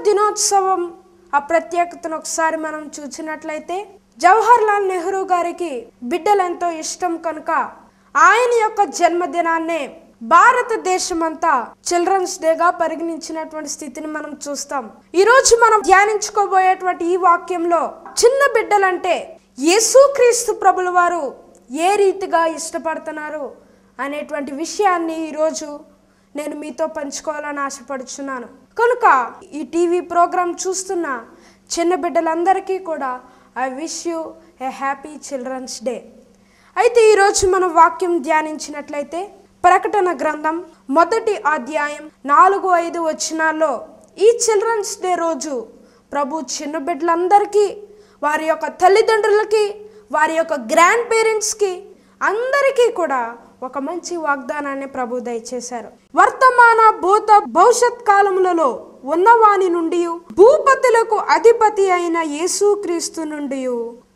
దినోత్సవం ఆ ప్రత్యేకతను ఒకసారి మనం చూసినట్లయితే జవహర్ లాల్ నెహ్రూ గారికి బిడ్డలు ఎంతో ఇష్టం కనుక ఆయన యొక్క జన్మదినాన్నే భారతదేశమంతా చిల్డ్రన్స్ డేగా పరిగణించినటువంటి స్థితిని మనం చూస్తాం. ఈరోజు మనం ధ్యానించుకోబోయేటువంటి ఈ వాక్యంలో చిన్న బిడ్డలంటే యేసుక్రీస్తు ప్రభుల వారు ఏ రీతిగా ఇష్టపడుతున్నారు అనేటువంటి విషయాన్ని ఈరోజు నేను మీతో పంచుకోవాలని ఆశపడుచున్నాను. కనుక ఈ టీవీ ప్రోగ్రాం చూస్తున్న చిన్న బిడ్డలందరికీ కూడా I wish you a happy children's day. అయితే ఈరోజు మనం వాక్యం ధ్యానించినట్లయితే ప్రకటన గ్రంథం 1వ అధ్యాయం 4-5 వచనాల్లో ఈ చిల్డ్రన్స్ డే రోజు ప్రభు చిన్న బిడ్డలందరికీ, వారి యొక్క తల్లిదండ్రులకి, వారి యొక్క గ్రాండ్ పేరెంట్స్కి అందరికీ కూడా ఒక మంచి వాగ్దానాన్ని ప్రభు దయచేశారు. వర్తమాన భూత భవిష్యత్ కాలములలో ఉన్నవాని నుండి భూపతులకు అధిపతి అయిన యేసుక్రీస్తు నుండి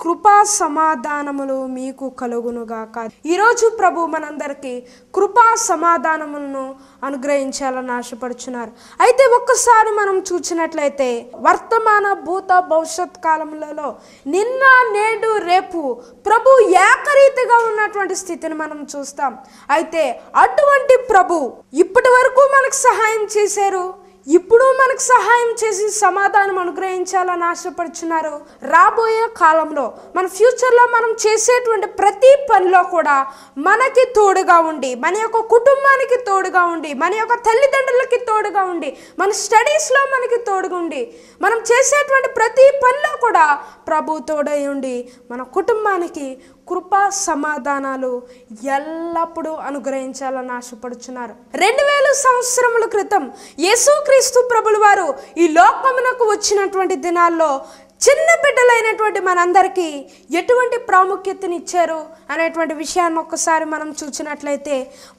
కృపా సమాధానములు మీకు కలుగునుగాక. ఈరోజు ప్రభు మనందరికీ కృపా సమాధానములను అనుగ్రహించాలని ఆశపడుచున్నారు. అయితే ఒక్కసారి మనం చూసినట్లయితే వర్తమాన భూత భవిష్యత్ కాలములలో నిన్న నేడు రేపు ప్రభు ఏకరీతిగా ఉన్నటువంటి స్థితిని మనం చూస్తాం. అయితే అటువంటి ప్రభు ఇప్పటి వరకు మనకు సహాయం చేశారు, ఇప్పుడు మనకు సహాయం చేసి సమాధానం అనుగ్రహించాలని ఆశపడుచున్నారు. రాబోయే కాలంలో మన ఫ్యూచర్లో మనం చేసేటువంటి ప్రతి పనిలో కూడా మనకి తోడుగా ఉండి, మన యొక్క కుటుంబానికి తోడుగా ఉండి, మన యొక్క తల్లిదండ్రులకి తోడుగా ఉండి, మన స్టడీస్లో మనకి తోడుగా ఉండి, మనం చేసేటువంటి ప్రతి పనిలో కూడా ప్రభు తోడై ఉండి మన కుటుంబానికి కృపా సమాధానాలు ఎల్లప్పుడూ అనుగ్రహించాలని ఆశపడుచున్నారు. 2000 సంవత్సరముల క్రితం యేసుక్రీస్తు ప్రభుల వారు ఈ లోకమునకు వచ్చినటువంటి దినాల్లో చిన్న బిడ్డలైనటువంటి మనందరికీ ఎటువంటి ప్రాముఖ్యతని ఇచ్చారు అనేటువంటి విషయాన్ని ఒక్కసారి మనం చూసినట్లయితే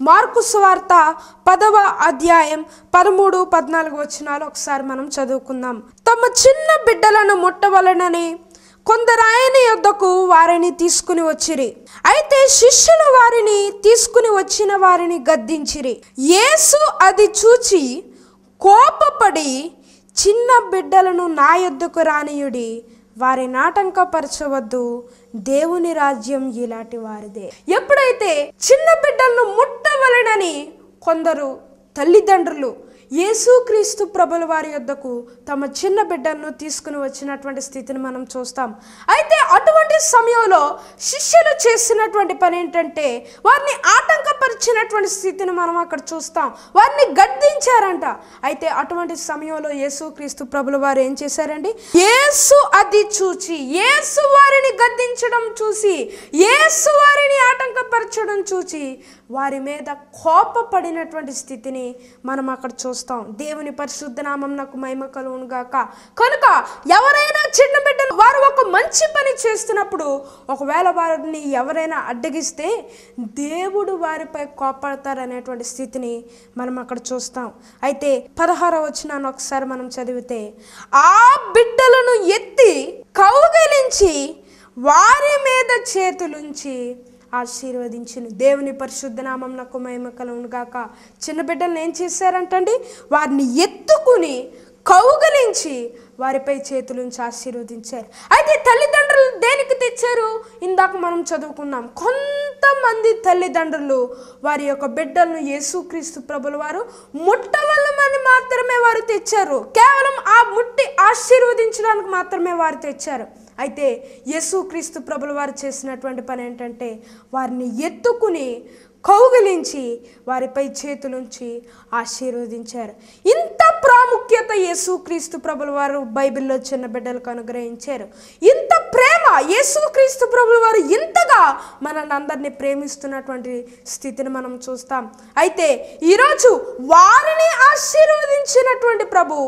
మార్కు సువార్త 10వ అధ్యాయం 13-14 వచనాలు ఒకసారి మనం చదువుకుందాం. తమ చిన్న బిడ్డలను ముట్టవలనని కొందరు ఆయన యొద్దకు వారిని తీసుకుని వచ్చిరి. అయితే శిష్యులు వారిని తీసుకుని వచ్చిన వారిని గద్దించిరి. యేసు అది చూచి కోపపడి, చిన్న బిడ్డలను నా యొద్దకు రానియుడి, వారి నాటంకపరచవద్దు, దేవుని రాజ్యం ఇలాంటి వారిదే. ఎప్పుడైతే చిన్న బిడ్డలను ముట్టవలనని కొందరు తల్లిదండ్రులు యేసుక్రీస్తు ప్రభుల వారి యొద్దకు తమ చిన్న బిడ్డలను తీసుకుని వచ్చినటువంటి స్థితిని మనం చూస్తాం. అయితే అటువంటి సమయంలో శిష్యులు చేసినటువంటి పని ఏంటంటే వారిని ఆటంకపరిచినటువంటి స్థితిని మనం అక్కడ చూస్తాం. వారిని గద్దించారంట. అయితే అటువంటి సమయంలో యేసుక్రీస్తు ప్రభుల వారు ఏం చేశారండి? యేసు అది చూచి, యేసు వారిని గద్దించడం చూసి, యేసు వారిని ఆటంకపరచడం చూసి వారి మీద కోపపడినటువంటి స్థితిని మనం అక్కడ చూస్తాం. దేవుని పరిశుద్ధ నామమునకు మహిమ కలుగును గాక. కనుక ఎవరైనా చిన్న బిడ్డలు వారు ఒక మంచి పని చేస్తున్నప్పుడు ఒకవేళ వారిని ఎవరైనా అడ్డగిస్తే దేవుడు వారిపై కోపడతారనేటువంటి స్థితిని మనం అక్కడ చూస్తాం. అయితే 16వ వచనాన్ని ఒకసారి మనం చదివితే, ఆ బిడ్డలను ఎత్తి కౌగిలించి వారి మీద చేతులుంచి ఆశీర్వదించిన. దేవుని పరిశుద్ధ నామమునకు మహిమ కలుగును గాక. చిన్న బిడ్డలను ఏం చేశారంటండి? వారిని ఎత్తుకుని కౌగిలించి వారిపై చేతులుంచి ఆశీర్వదించారు. అయితే తల్లిదండ్రులు దేనికి తెచ్చారు? ఇందాక మనం చదువుకున్నాం. కొంతమంది తల్లిదండ్రులు వారి యొక్క బిడ్డలను యేసుక్రీస్తు ప్రభుల వారు ముట్టవలమని మాత్రమే వారు తెచ్చారు. కేవలం ఆ ముట్టి ఆశీర్వదించడానికి మాత్రమే వారు తెచ్చారు. అయితే యేసుక్రీస్తు ప్రభుల వారు చేసినటువంటి పని ఏంటంటే వారిని ఎత్తుకుని కౌగిలించి వారిపై చేతులుంచి ఆశీర్వదించారు. ఇంత ప్రాముఖ్యత యేసుక్రీస్తు ప్రభుల వారు బైబిల్లో చిన్న బిడ్డలకు అనుగ్రహించారు. ఇంత ప్రేమ యేసుక్రీస్తు ప్రభుల వారు ఇంతగా మనల్ని అందరినీ ప్రేమిస్తున్నటువంటి స్థితిని మనం చూస్తాం. అయితే ఈరోజు వారిని ఆశీర్వదించినటువంటి ప్రభు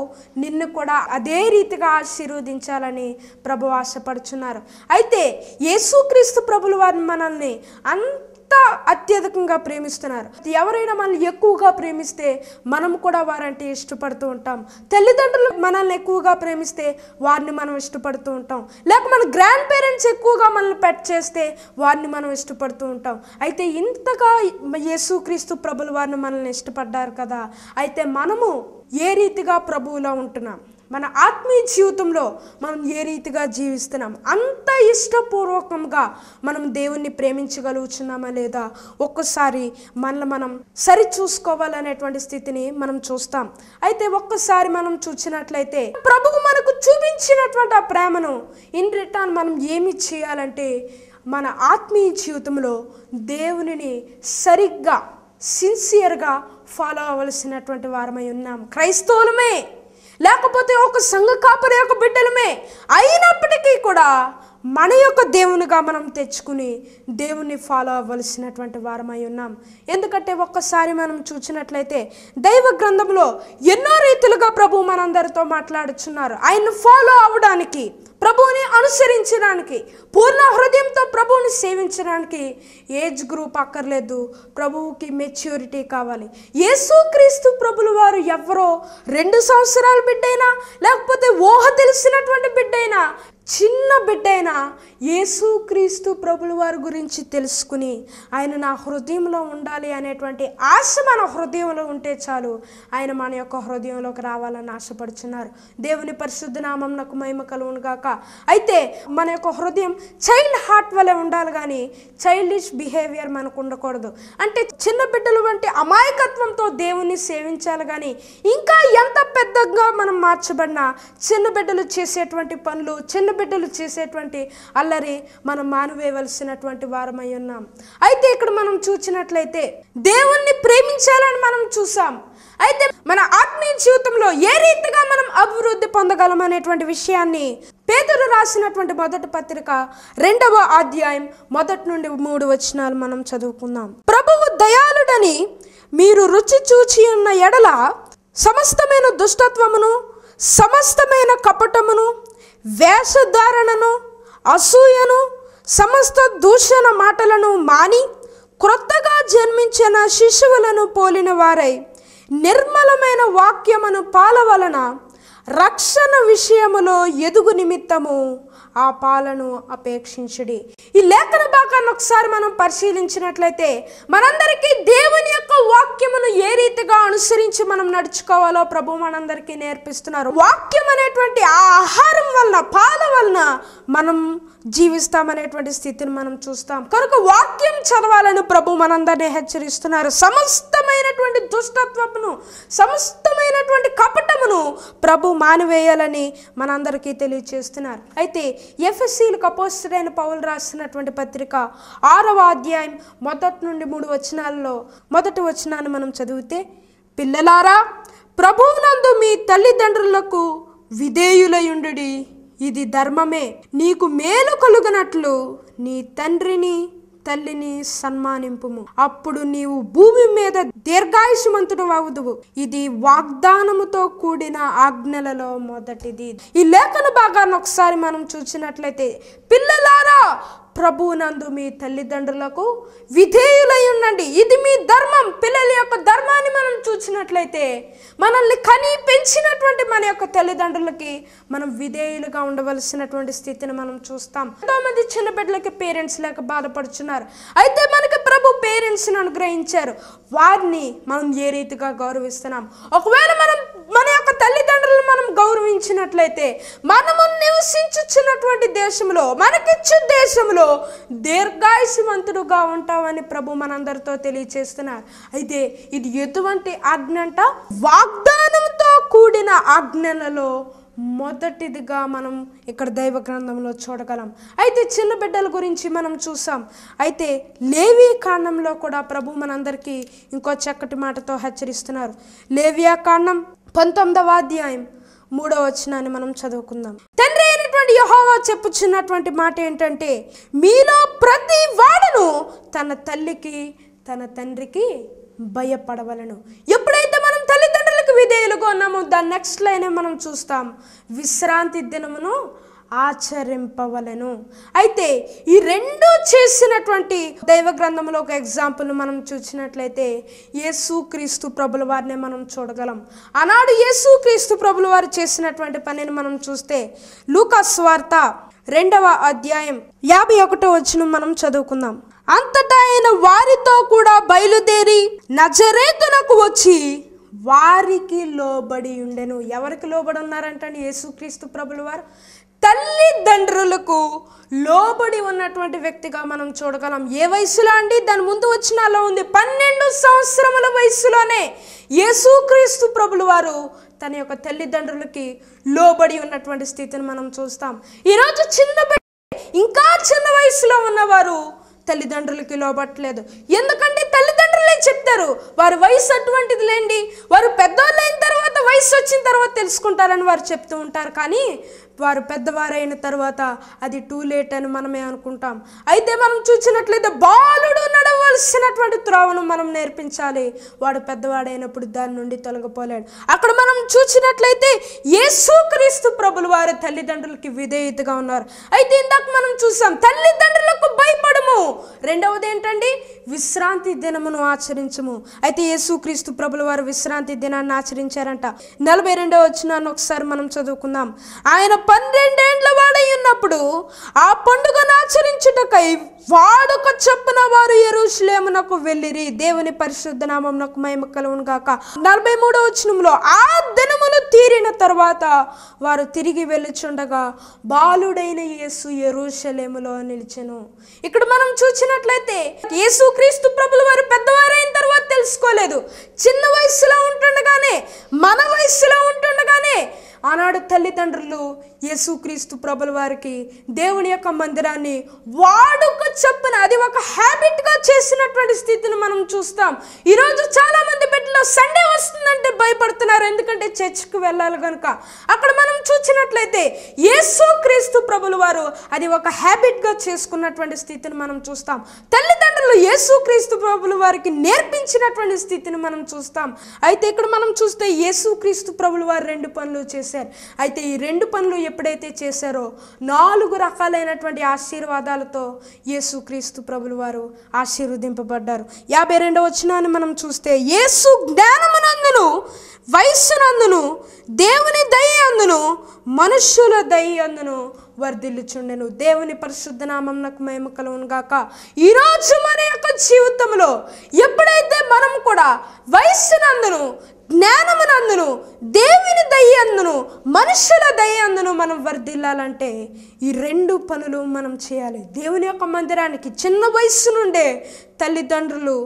నిన్ను కూడా అదే రీతిగా ఆశీర్వదించాలని ప్రభు ఆశపడుచున్నారు. అయితే యేసుక్రీస్తు ప్రభుల వారిని మనల్ని అత్యధికంగా ప్రేమిస్తున్నారు. ఎవరైనా మనల్ని ఎక్కువగా ప్రేమిస్తే మనం కూడా వారంటే ఇష్టపడుతూ ఉంటాం. తల్లిదండ్రులు మనల్ని ఎక్కువగా ప్రేమిస్తే వారిని మనం ఇష్టపడుతూ ఉంటాం. లేక మన గ్రాండ్ పేరెంట్స్ ఎక్కువగా మనల్ని పెట్ చేస్తే వారిని మనం ఇష్టపడుతూ ఉంటాం. అయితే ఇంతగా యేసుక్రీస్తు ప్రభుల వారిని మనల్ని ఇష్టపడ్డారు కదా. అయితే మనము ఏ రీతిగా ప్రభువులో ఉంటున్నాం? మన ఆత్మీయ జీవితంలో మనం ఏ రీతిగా జీవిస్తున్నాం, అంత ఇష్టపూర్వకంగా మనం దేవుణ్ణి ప్రేమించగలుగుతున్నామా లేదా ఒక్కసారి మనల్ని మనం సరి చూసుకోవాలనేటువంటి స్థితిని మనం చూస్తాం. అయితే ఒక్కసారి మనం చూసినట్లయితే ప్రభువు మనకు చూపించినటువంటి ఆ ప్రేమను ఇన్ రిటర్న్ మనం ఏమి చేయాలంటే మన ఆత్మీయ జీవితంలో దేవునిని సరిగ్గా సిన్సియర్గా ఫాలో అవ్వాల్సినటువంటి వారమై ఉన్నాం. క్రైస్తవులమే, లేకపోతే ఒక సంఘ కాపరి యొక్క బిడ్డలమే అయినప్పటికీ కూడా మన యొక్క దేవునిగా మనం తెచ్చుకుని దేవుణ్ణి ఫాలో అవ్వాల్సినటువంటి వారమై ఉన్నాం. ఎందుకంటే ఒక్కసారి మనం చూసినట్లయితే దైవ గ్రంథంలో ఎన్నో రీతులుగా ప్రభు మనందరితో మాట్లాడుచున్నారు. ఆయన్ని ఫాలో అవ్వడానికి, ప్రభువుని అనుసరించడానికి, పూర్ణ హృదయంతో ప్రభువుని సేవించడానికి ఏజ్ గ్రూప్ అక్కర్లేదు. ప్రభువుకి మెచ్యూరిటీ కావాలి. యేసుక్రీస్తు ప్రభులు వారు ఎవరో 2 సంవత్సరాల బిడ్డైనా, లేకపోతే ఊహ తెలిసినటువంటి బిడ్డైనా, చిన్న బిడ్డైనా యేసుక్రీస్తు ప్రభుల వారి గురించి తెలుసుకుని ఆయన నా హృదయంలో ఉండాలి అనేటువంటి ఆశ మన హృదయంలో ఉంటే చాలు, ఆయన మన యొక్క హృదయంలోకి రావాలని ఆశపడుచున్నారు. దేవుని పరిశుద్ధ నామమునకు మహిమ కలుగును గాక. అయితే మన యొక్క హృదయం చైల్డ్ హార్ట్ వలె ఉండాలి, కానీ చైల్డిష్ బిహేవియర్ మనకు ఉండకూడదు. అంటే చిన్న బిడ్డలు వంటి అమాయకత్వంతో దేవుణ్ణి సేవించాలి, కానీ ఇంకా ఎంత పెద్దగా మనం మార్చబడినా చిన్న బిడ్డలు చేసేటువంటి పనులు, చిన్న బిడ్డలు చేసేటువంటి అల్లరి మనం మానివేయవలసినటువంటి వారమై ఉన్నాం. అయితే ఇక్కడ మనం చూసినట్లయితే దేవుణ్ణి ప్రేమించాలని మనం చూసాం. అయితే మన ఆత్మీయ జీవితంలో ఏ రీతిగా మనం అభివృద్ధి పొందగలం అనేటువంటి విషయాన్ని పేతురు రాసినటువంటి మొదటి పత్రిక 2వ అధ్యాయం 1 నుండి 3 వచనాలు మనం చదువుకుందాం. ప్రభువు దయాళుడని మీరు రుచి చూచి ఉన్న ఎడల సమస్తమైన దుష్టత్వమును, సమస్తమైన కపటమును, వేషధారణను, అసూయను, సమస్త దూషణ మాటలను మాని క్రొత్తగా జన్మించిన శిశువులను పోలిన వారై నిర్మలమైన వాక్యమును పాల వలన రక్షణ విషయములో ఎదుగు నిమిత్తము ఆ పాలను అపేక్షించుడి. ఈ లేఖన భాగాన్ని ఒకసారి మనం పరిశీలించినట్లయితే మనందరికీ దేవుని యొక్క వాక్యమును ఏ రీతిగా అనుసరించి మనం నడుచుకోవాలో ప్రభు మనందరికీ నేర్పిస్తున్నారు. వాక్యం అనేటువంటి ఆ ఆహారం వలన, పాల వలన మనం జీవిస్తామనేటువంటి స్థితిని మనం చూస్తాం. కనుక వాక్యం చదవాలని ప్రభు మనందరినీ హెచ్చరిస్తున్నారు. సమస్తమైనటువంటి దుష్టత్వమును, సమస్తమైనటువంటి కపటమును ప్రభు మానివేయాలని మనందరికీ తెలియజేస్తున్నారు. అయితే ఎఫెసీయులకు అపోస్తలుడైన పౌలు రాసినటువంటి పత్రిక 6వ అధ్యాయం 1 నుండి 3 వచనాలలో మొదటి వచనాన్ని మనం చదివితే, పిల్లలారా ప్రభువునందు మీ తల్లిదండ్రులకు విధేయులయుండుడి, ఇది ధర్మమే. నీకు మేలు కలుగునట్లు నీ తండ్రిని తల్లిని సన్మానింపుము, అప్పుడు నీవు భూమి మీద దీర్ఘాయుష్మంతుడు అవుదువు. ఇది వాగ్దానముతో కూడిన ఆజ్ఞలలో మొదటిది. ఈ లేఖన భాగాన్ని ఒకసారి మనం చూసినట్లయితే, పిల్లలారా ప్రభువునందు మీ తల్లిదండ్రులకు విధేయులై ఉండండి, ఇది మీ ధర్మం. పిల్లల యొక్క ధర్మాన్ని మనం చూసినట్లయితే మనల్ని కని పెంచినటువంటి మన యొక్క తల్లిదండ్రులకి మనం విధేయులుగా ఉండవలసినటువంటి స్థితిని మనం చూస్తాం. ఎంతోమంది చిన్న బిడ్డలకి పేరెంట్స్ లేక బాధపడుతున్నారు. అయితే మనకి ప్రభు పేరెంట్స్ని అనుగ్రహించారు. వారిని మనం ఏ రీతిగా గౌరవిస్తున్నాం? ఒకవేళ మనం మన యొక్క తల్లిదండ్రులను మనం గౌరవించినట్లయితే మనము నివసించుచున్నటువంటి దేశంలో, మనకిచ్చు దేశంలో దీర్ఘాయుష్మంతుడుగా ఉంటామని ప్రభు మనందరితో తెలియచేస్తున్నారు. అయితే ఇది ఎటువంటి ఆజ్ఞ అంట? వాగ్దానంతో కూడిన ఆజ్ఞలలో మొదటిదిగా మనం ఇక్కడ దైవ గ్రంథంలో చూడగలం. అయితే చిన్న బిడ్డల గురించి మనం చూసాం. అయితే లేవి కాండంలో కూడా ప్రభు మనందరికీ ఇంకో చక్కటి మాటతో హెచ్చరిస్తున్నారు. లేవియా కాండం 19వ అధ్యాయం 3వ వచనాన్ని మనం చదువుకుందాం. తండ్రి అయినటువంటి యెహోవా చెప్పుచున్నటువంటి మాట ఏంటంటే, మీలో ప్రతి వాడును తన తల్లికి తన తండ్రికి భయపడవలను. ఎప్పుడైతే మనం తల్లిదండ్రులకు విధేయులుగా ఉన్నామో దాని నెక్స్ట్ లైన్ మనం చూస్తాం, విశ్రాంతి దినమును ఆచరింపవలను. అయితే ఈ రెండు చేసినటువంటి దైవ గ్రంథంలో ఒక ఎగ్జాంపుల్ మనం చూసినట్లయితే యేసుక్రీస్తు ప్రభుల వారిని మనం చూడగలం. ఆనాడు యేసుక్రీస్తు ప్రభుల వారు చేసినటువంటి పనిని మనం చూస్తే లూకా సువార్త 2వ అధ్యాయం 51వ వచనం మనం చదువుకుందాం. అంతటా ఆయన వారితో కూడా బయలుదేరి నజరేతునకు వచ్చి వారికి లోబడి ఉండెను. ఎవరికి లోబడి ఉన్నారంటే యేసుక్రీస్తు ప్రభుల వారు తల్లిదండ్రులకు లోబడి ఉన్నటువంటి వ్యక్తిగా మనం చూడగలం. ఏ వయసులో అండి? దాని ముందు వచనాల్లో ఉంది. 12 సంవత్సరముల వయసులోనే యేసుక్రీస్తు ప్రభుల వారు తన యొక్క తల్లిదండ్రులకి లోబడి ఉన్నటువంటి స్థితిని మనం చూస్తాం. ఈరోజు ఇంకా చిన్న వయసులో ఉన్నవారు తల్లిదండ్రులకి లోబట్టలేదు. ఎందుకంటే తల్లిదండ్రులే చెప్తారు వారి వయసు అటువంటిది లేండి, వారు పెద్దవాళ్ళు అయిన తర్వాత వయసు వచ్చిన తర్వాత తెలుసుకుంటారని వారు చెప్తూ ఉంటారు. కానీ వారు పెద్దవారైన తర్వాత అది టూ లేట్ అని మనమే అనుకుంటాం. అయితే మనం చూసినట్లయితే బాలుడు నడవలసినటువంటి త్రోవను మనం నేర్పించాలి. వాడు పెద్దవాడైనప్పుడు దాని నుండి తొలగిపోలేడు. అక్కడ మనం చూసినట్లయితే యేసుక్రీస్తు ప్రభుల వారి తల్లిదండ్రులకి విధేయతగా ఉన్నారు. అయితే ఇందాక మనం చూసాం తల్లిదండ్రులకు భయపడము. రెండవది ఏంటండి? విశ్రాంతి దినమును ఆచరించము. అయితే యేసుక్రీస్తు ప్రభుల వారు విశ్రాంతి దినాన్ని ఆచరించారంట. 42వ వచనాన్ని ఒకసారి మనం చదువుకుందాం. ఆయన 12 ఏండ్ల వాడై ఉన్నప్పుడు ఆ పండుగను ఆచరించుటకై వాడుక చొప్పున వారు యెరూషలేమునకు వెళ్ళిరి. దేవుని పరిశుద్ధ నామమునకు మహిమ కలుగును గాక. 43వ వచనంలో ఆ దినములు తీరిన తర్వాత వారు తిరిగి వెళ్ళుచుండగా బాలుడైన యేసు యెరూషలేములో నిలిచెను. ఇక్కడ మనం చూసినట్లయితే యేసుక్రీస్తు ప్రభుల వారు పెద్దవారైన తర్వాత తెలుసుకోలేదు. చిన్న వయసులో ఉంటుండగానే, మన వయసులో ఉంటుండగానే ఆనాడు తల్లిదండ్రులు యేసుక్రీస్తు ప్రభుల వారికి దేవుని యొక్క మందిరాన్ని వాడుక చొప్పున, అది ఒక హ్యాబిట్గా చేసినటువంటి స్థితిని మనం చూస్తాం. ఈరోజు చాలామంది బిడ్డలు సండే వస్తుందంటే భయపడుతున్నారు, ఎందుకంటే చర్చ్కి వెళ్ళాలి కనుక. అక్కడ మనం చూసినట్లయితే యేసుక్రీస్తు ప్రభుల వారు అది ఒక హ్యాబిట్గా చేసుకున్నటువంటి స్థితిని మనం చూస్తాం. తల్లిదండ్రులు యేసుక్రీస్తు ప్రభుల వారికి నేర్పించినటువంటి స్థితిని మనం చూస్తాం. అయితే ఇక్కడ మనం చూస్తే యేసుక్రీస్తు ప్రభుల వారు 2 పనులు చేశారు. అయితే ఈ 2 పనులు ఎప్పుడైతే చేశారో 4 రకాలైనటువంటి ఆశీర్వాదాలతో యేసుక్రీస్తు ప్రభుల వారు ఆశీర్వదింపబడ్డారు. 52వ వచనాన్ని మనం చూస్తే యేసు జ్ఞానమునందును, వయస్సునందును, దేవుని దయ అందును, మనుష్యుల దయ అందును వర్ధిల్లుచుండెను. దేవుని పరిశుద్ధ నామమునకు మహిమ కలుగును గాక. ఈరోజు మన యొక్క జీవితంలో ఎప్పుడైతే మనం కూడా వయస్సునందును, జ్ఞానమునందును, దేవుని దయ అందును, మనుషుల దయ అందును మనం వర్ధిల్లాలంటే ఈ 2 పనులు మనం చేయాలి. దేవుని యొక్క మందిరానికి చిన్న వయసు నుండే తల్లిదండ్రులు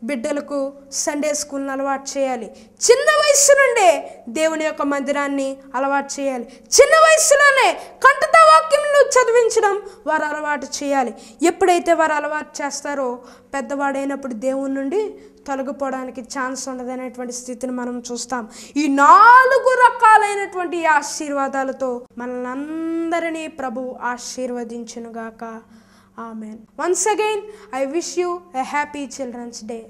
బిడ్డలకు సండే స్కూల్ని అలవాటు చేయాలి. చిన్న వయసు నుండే దేవుని యొక్క మందిరాన్ని అలవాటు చేయాలి. చిన్న వయసులోనే కంఠత వాక్యములు చదివించడం వారు అలవాటు చేయాలి. ఎప్పుడైతే వారు అలవాటు చేస్తారో పెద్దవాడైనప్పుడు దేవుని నుండి తొలగిపోవడానికి ఛాన్స్ ఉండదనేటువంటి స్థితిని మనం చూస్తాం. ఈ 4 రకాలైనటువంటి ఆశీర్వాదాలతో మనల్ని అందరినీ ప్రభు ఆశీర్వదించునుగాక. Amen. Once again, I wish you a happy Children's Day.